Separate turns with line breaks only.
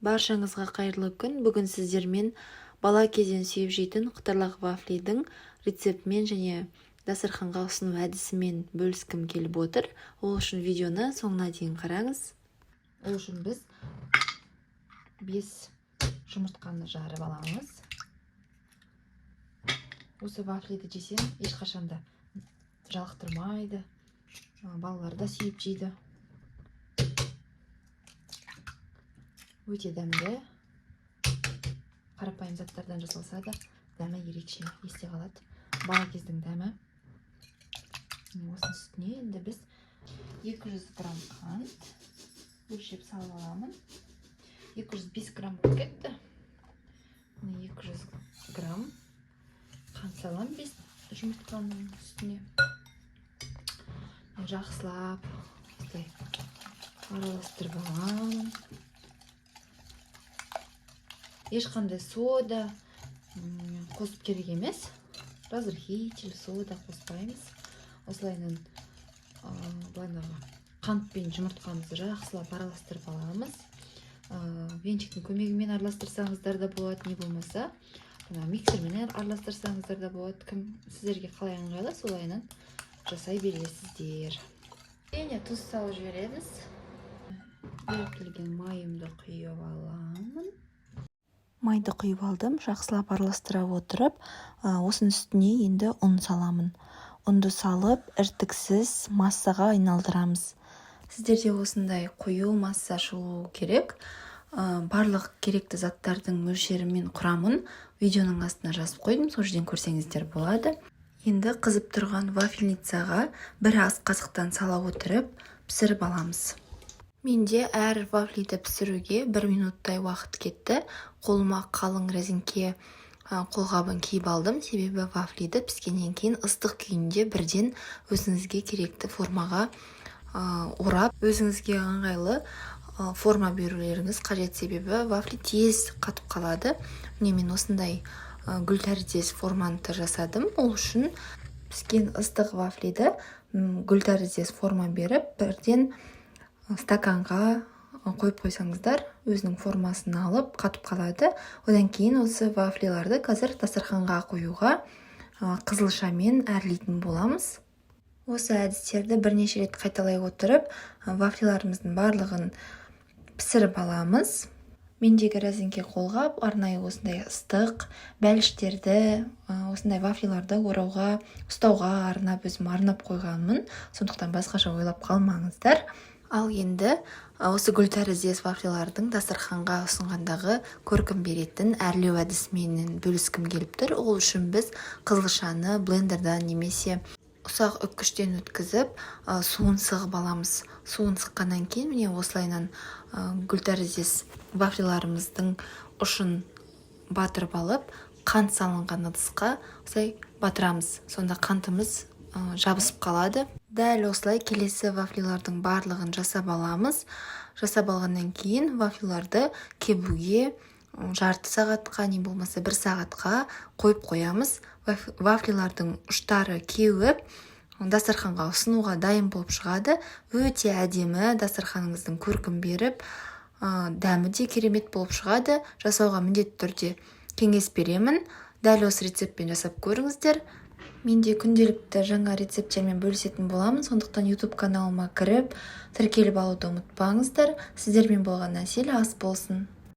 Баршаңызға қайырлы күн. Бүгін сіздермен бала кезден сүйіп жейтін қытырлақ вафлидің рецептімен және дастарханға ұсыну әдісімен бөліскім келіп отыр. Ол үшін видеоны соңына дейін қараңыз. Ол үшін біз 5 жұмыртқаны жарып аламыз. Осы вафлиді жесем ешқашанда жалықтырмайды. Балалар да сүйіп жейді. Өте дәмді. Қарапайым заттардан жасалса да дәмі ерекше, есте қалады. Бала кездің дәмі. Осының үстіне енді біз 200 грамм қант өлшеп салып аламын. 205 грамм болып кетті. 200 грамм қант салам 5 жұмыртқаның үстіне. Жақсылап араластырып аламын. Ешқандай сода қосып керек емес. Разрыхитель, сода қоспаймыз. Осылайынан қант пен жұмыртқамызды жақсылап араластырып аламыз. Венчиктің көмегімен араластырсаңыздар да болады, не болмаса миксермен араластырсаңыздар да болады. Кім сіздерге қалай ыңғайлы, солайынан жасай бересіздер. Және тұз салып жібереміз. Ерітілген майымды құйып аламын. Майды құйып алдым, жақсылап араластыра отырып, осының үстіне енді ұн саламын. Ұнды салып, іртіксіз массаға айналдырамыз. Сіздерде осындай қою масса шығу керек. Барлық керекті заттардың мөлшері мен құрамын видеоның астына жазып қойдым, сол жерден көрсеңіздер болады. Енді қызып тұрған вафельницаға бір ас қасықтан сала отырып пісіріп аламыз. Менде әр вафлиді пісіруге 1 минуттай уақыт кетті. Қолыма қалың резеңке қолғабын киіп алдым, себебі вафлиді піскеннен кейін ыстық күйінде бірден өзіңізге керекті формаға орап, өзіңізге ыңғайлы форма берулеріңіз қажет, себебі вафли тез қатып қалады. Мен осындай гүл тәріздес форманы жасадым. Ол үшін піскен ыстық вафлиді гүл тәріздес форма беріп, бірден стаканға қойып қойсаңыздар, өзінің формасын алып қатып қалады. Одан кейін осы вафлиларды қазір дастарханға қоюға қызылшамен әрлейтін боламыз. Осы әдістерді бірнеше рет қайталай отырып, вафлиларымыздың барлығын пісіріп аламыз. Мендегі резеңке қолғап арнайы осындай ыстық бәліштерді, осындай вафлиларды орауға, ұстауға арнап қойғанмын. Сондықтан басқаша ойлап қалмаңыздар. Ал енді осы гүл тәріздес вафлилардың дастарханға ұсынғандағы көркін беретін әрлеу әдісімен бөліскім келіп тұр. Ол үшін біз қызылшаны блендердан немесе ұсақ үккіштен өткізіп, суын сығып аламыз. Суын сыққаннан кейін міне осылайынан гүл тәріздес вафлиларымыздың ұшын батырып алып, қант салынған ыдысқа осылай батырамыз. Сонда қантымыз жабысып қалады. Дәл осылай келесі вафлилардың барлығын жасап аламыз. Жасап алғаннан кейін вафлиларды кебуге жарты сағатқа, не болмаса 1 сағатқа қойып қоямыз. Вафлилардың ұштары кеуіп, дастарханға ұсынуға дайын болып шығады. Өте әдемі, дастарханыңыздың көркін беріп, дәмі де керемет болып шығады. Жасауға міндетті түрде кеңес беремін. Дәл осы рецептпен жасап көріңіздер. Менде күнделікті жаңа рецепттермен бөлісетін боламын, сондықтан YouTube каналыма кіріп, тіркеліп алуды ұмытпаңыздар. Сіздермен болған әсел ас болсын.